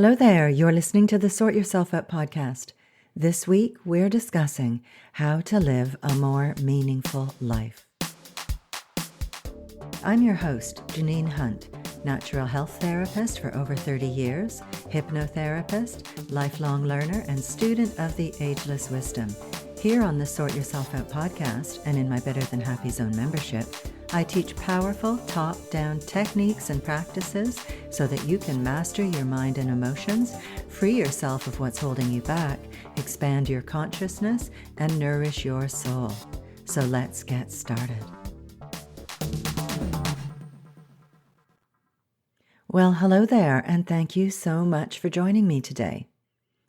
Hello there, you're listening to the Sort Yourself Out podcast. This week, we're discussing how to live a more meaningful life. I'm your host, Janine Hunt, natural health therapist for over 30 years, hypnotherapist, lifelong learner, and student of the Ageless Wisdom. Here on the Sort Yourself Out podcast and in my Better Than Happy Zone membership, I teach powerful top-down techniques and practices so that you can master your mind and emotions, free yourself of what's holding you back, expand your consciousness, and nourish your soul. So let's get started. Well, hello there, and thank you so much for joining me today.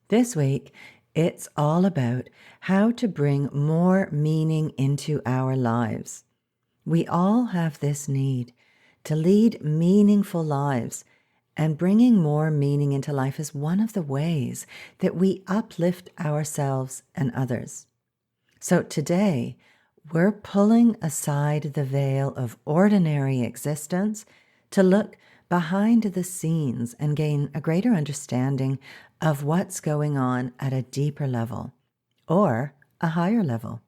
This week, it's all about how to bring more meaning into our lives. We all have this need to lead meaningful lives, and bringing more meaning into life is one of the ways that we uplift ourselves and others. So today, we're pulling aside the veil of ordinary existence to look behind the scenes and gain a greater understanding of what's going on at a deeper level or a higher level.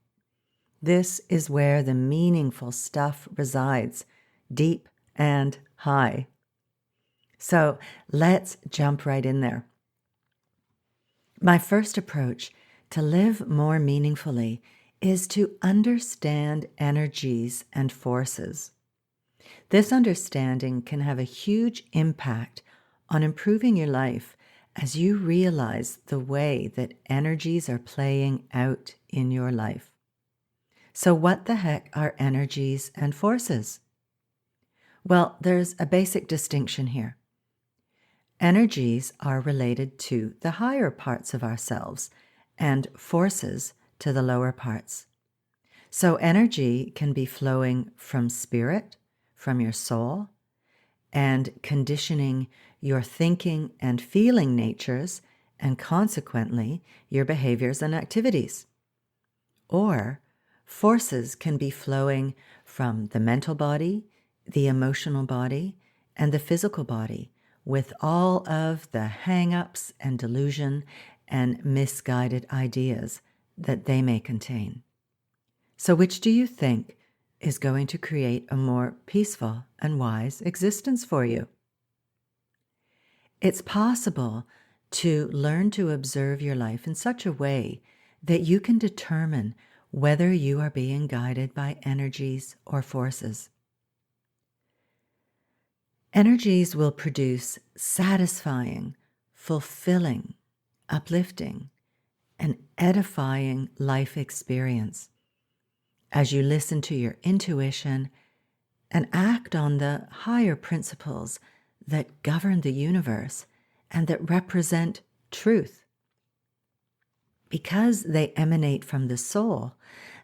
This is where the meaningful stuff resides, deep and high. So let's jump right in there. My first approach to live more meaningfully is to understand energies and forces. This understanding can have a huge impact on improving your life as you realize the way that energies are playing out in your life. So what the heck are energies and forces? Well, there's a basic distinction here. Energies are related to the higher parts of ourselves and forces to the lower parts. So energy can be flowing from spirit, from your soul, and conditioning your thinking and feeling natures, and consequently, your behaviors and activities. Or forces can be flowing from the mental body, the emotional body, and the physical body, with all of the hang-ups and delusion and misguided ideas that they may contain. So which do you think is going to create a more peaceful and wise existence for you? It's possible to learn to observe your life in such a way that you can determine whether you are being guided by energies or forces. Energies will produce satisfying, fulfilling, uplifting, and edifying life experience as you listen to your intuition and act on the higher principles that govern the universe and that represent truth. Because they emanate from the soul,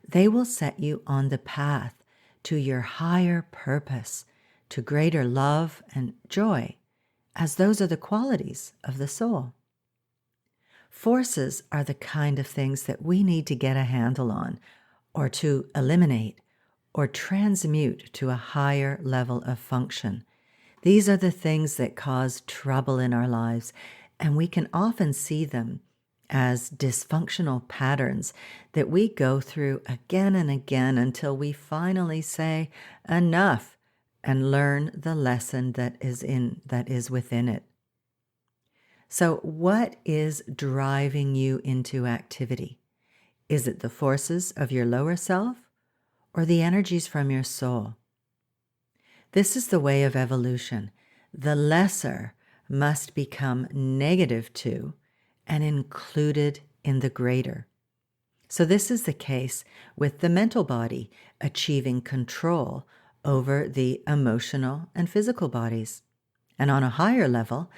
they will set you on the path to your higher purpose, to greater love and joy, as those are the qualities of the soul. Forces are the kind of things that we need to get a handle on, or to eliminate, or transmute to a higher level of function. These are the things that cause trouble in our lives, and we can often see them as dysfunctional patterns that we go through again and again until we finally say enough and learn the lesson that is within it. So what is driving you into activity? Is it the forces of your lower self or the energies from your soul? This is the way of evolution. The lesser must become negative to and included in the greater. So this is the case with the mental body achieving control over the emotional and physical bodies. And on a higher level,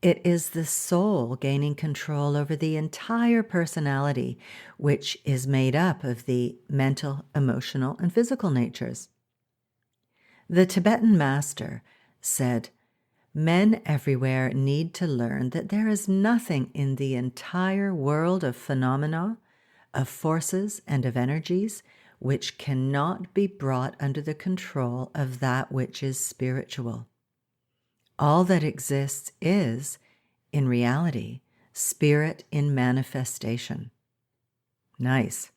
it is the soul gaining control over the entire personality, which is made up of the mental, emotional, and physical natures. The Tibetan master said, "Men everywhere need to learn that there is nothing in the entire world of phenomena, of forces, and of energies which cannot be brought under the control of that which is spiritual. All that exists is in reality, spirit in manifestation. Nice.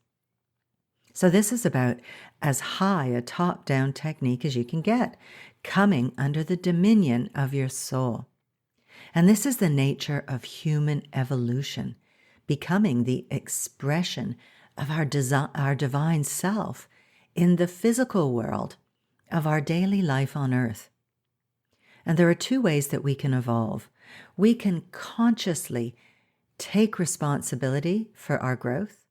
So this is about as high a top-down technique as you can get, coming under the dominion of your soul. And this is the nature of human evolution, becoming the expression of our divine self in the physical world of our daily life on earth. And there are two ways that we can evolve. We can consciously take responsibility for our growth,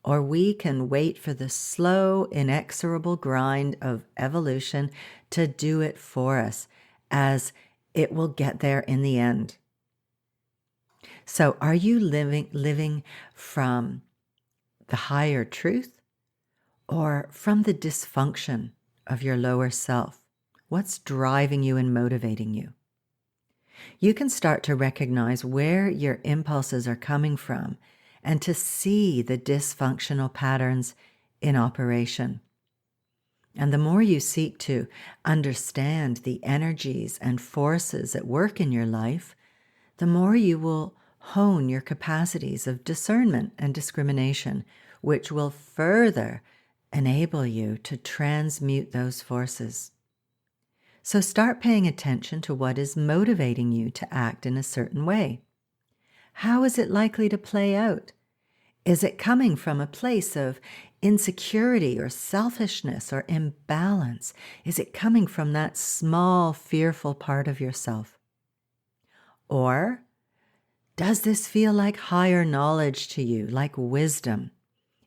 or we can wait for the slow, inexorable grind of evolution to do it for us, as it will get there in the end. So are you living from the higher truth or from the dysfunction of your lower self? What's driving you and motivating you? You can start to recognize where your impulses are coming from and to see the dysfunctional patterns in operation. And the more you seek to understand the energies and forces at work in your life, the more you will hone your capacities of discernment and discrimination, which will further enable you to transmute those forces. So start paying attention to what is motivating you to act in a certain way. How is it likely to play out? Is it coming from a place of insecurity or selfishness or imbalance? Is it coming from that small, fearful part of yourself? Or does this feel like higher knowledge to you, like wisdom?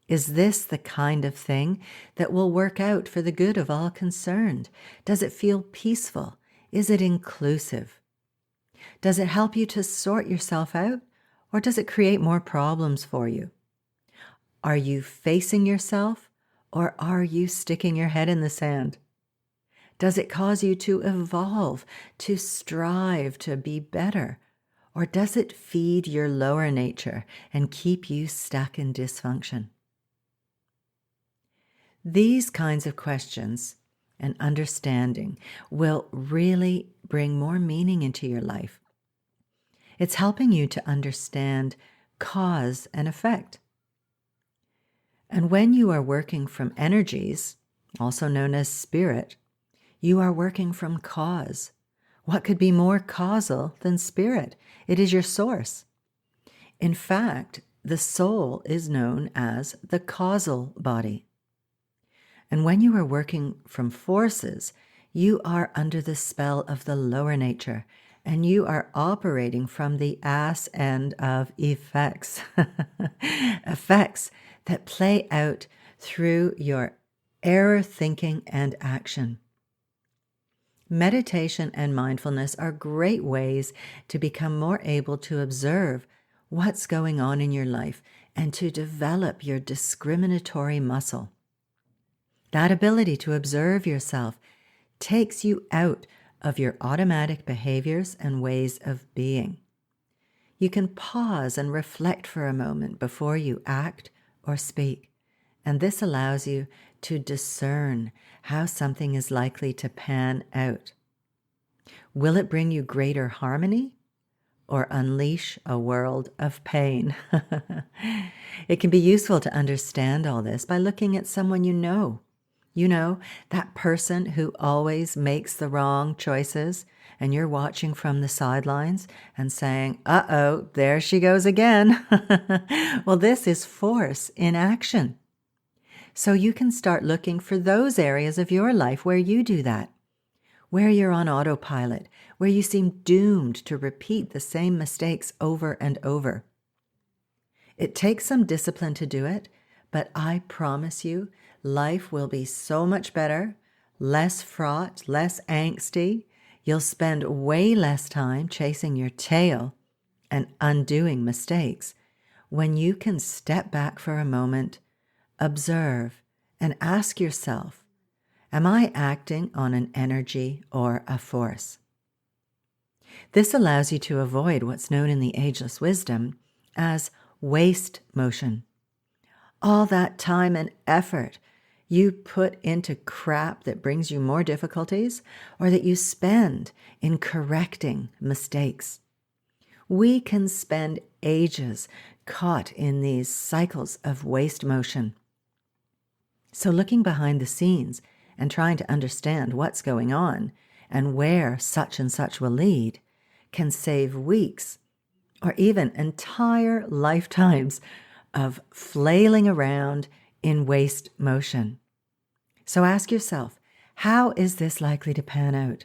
Is this the kind of thing that will work out for the good of all concerned? Does it feel peaceful? Is it inclusive? Does it help you to sort yourself out, or does it create more problems for you? Are you facing yourself, or are you sticking your head in the sand? Does it cause you to evolve, to strive to be better? Or does it feed your lower nature and keep you stuck in dysfunction? These kinds of questions and understanding will really bring more meaning into your life. It's helping you to understand cause and effect. And when you are working from energies, also known as spirit, you are working from cause. What could be more causal than spirit? It is your source. In fact, the soul is known as the causal body. And when you are working from forces, you are under the spell of the lower nature, and you are operating from the ass end of effects. Effects that play out through your error thinking and action. Meditation and mindfulness are great ways to become more able to observe what's going on in your life and to develop your discriminatory muscle. That ability to observe yourself takes you out of your automatic behaviors and ways of being. You can pause and reflect for a moment before you act or speak, and this allows you to discern how something is likely to pan out. Will it bring you greater harmony or unleash a world of pain? It can be useful to understand all this by looking at someone you know. You know, that person who always makes the wrong choices, and you're watching from the sidelines and saying, uh-oh, there she goes again. Well, this is force in action. So you can start looking for those areas of your life where you do that, where you're on autopilot, where you seem doomed to repeat the same mistakes over and over. It takes some discipline to do it, but I promise you, life will be so much better, less fraught, less angsty. You'll spend way less time chasing your tail and undoing mistakes when you can step back for a moment, observe, and ask yourself, am I acting on an energy or a force? This allows you to avoid what's known in the ageless wisdom as waste motion. All that time and effort you put into crap that brings you more difficulties or that you spend in correcting mistakes. we can spend ages caught in these cycles of waste motion. So looking behind the scenes and trying to understand what's going on and where such and such will lead can save weeks or even entire lifetimes of flailing around in waste motion. So ask yourself, how is this likely to pan out?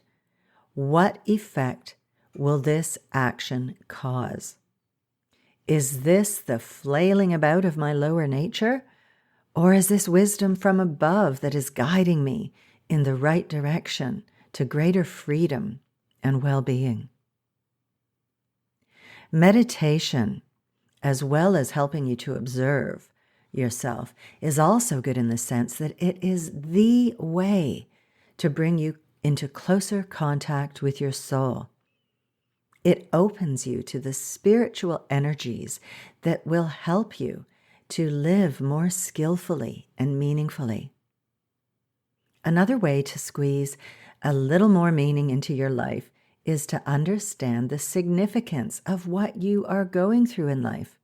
What effect will this action cause? Is this the flailing about of my lower nature? Or is this wisdom from above that is guiding me in the right direction to greater freedom and well-being? Meditation, as well as helping you to observe yourself, is also good in the sense that it is the way to bring you into closer contact with your soul. It opens you to the spiritual energies that will help you to live more skillfully and meaningfully. Another way to squeeze a little more meaning into your life is to understand the significance of what you are going through in life.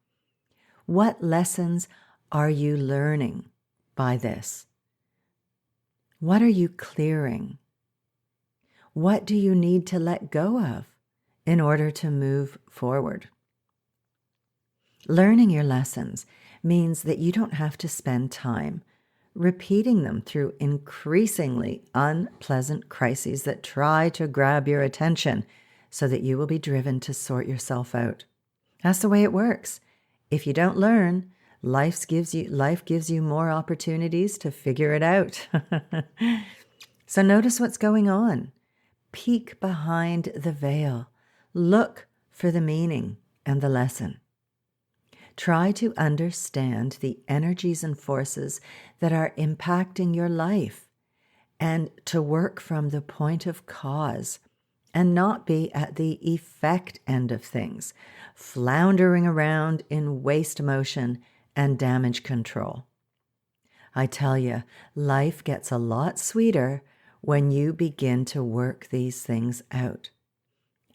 What lessons are you learning by this? What are you clearing? What do you need to let go of in order to move forward? Learning your lessons means that you don't have to spend time repeating them through increasingly unpleasant crises that try to grab your attention so that you will be driven to sort yourself out. That's the way it works. If you don't learn, life gives you more opportunities to figure it out. So notice what's going on. Peek behind the veil. Look for the meaning and the lesson. Try to understand the energies and forces that are impacting your life and to work from the point of cause and not be at the effect end of things, floundering around in waste motion and damage control. I tell you, life gets a lot sweeter when you begin to work these things out.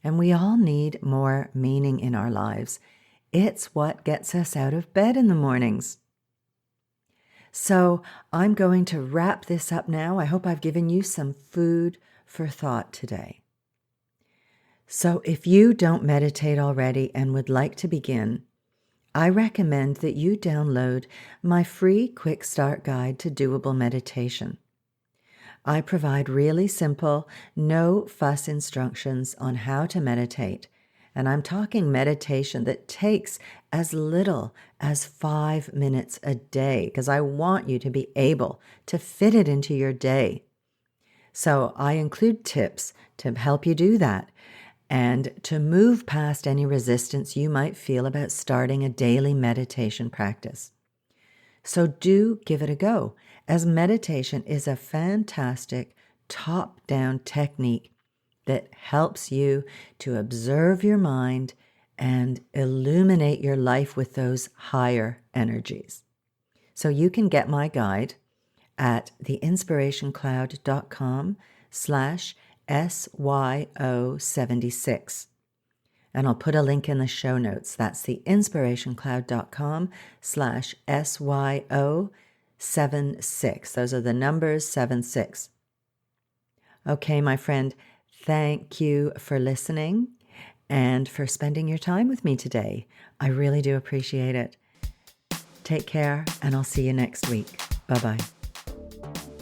And we all need more meaning in our lives. It's what gets us out of bed in the mornings. So I'm going to wrap this up now. I hope I've given you some food for thought today. So if you don't meditate already and would like to begin, I recommend that you download my free quick start guide to doable meditation. I provide really simple, no fuss instructions on how to meditate. And I'm talking meditation that takes as little as 5 minutes a day, because I want you to be able to fit it into your day. So I include tips to help you do that and to move past any resistance you might feel about starting a daily meditation practice. So do give it a go, as meditation is a fantastic top-down technique that helps you to observe your mind and illuminate your life with those higher energies. So you can get my guide at theinspirationcloud.com/SYO76. And I'll put a link in the show notes. That's theinspirationcloud.com/SYO76. Those are the numbers 76. Okay, my friend, thank you for listening and for spending your time with me today. I really do appreciate it. Take care, and I'll see you next week. Bye-bye.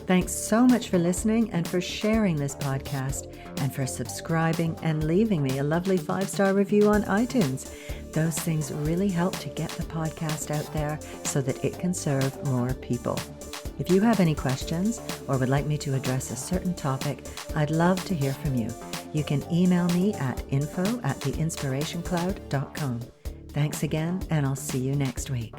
Thanks so much for listening and for sharing this podcast and for subscribing and leaving me a lovely 5-star review on iTunes. Those things really help to get the podcast out there so that it can serve more people. If you have any questions or would like me to address a certain topic, I'd love to hear from you. You can email me at info@theinspirationcloud.com. Thanks again, and I'll see you next week.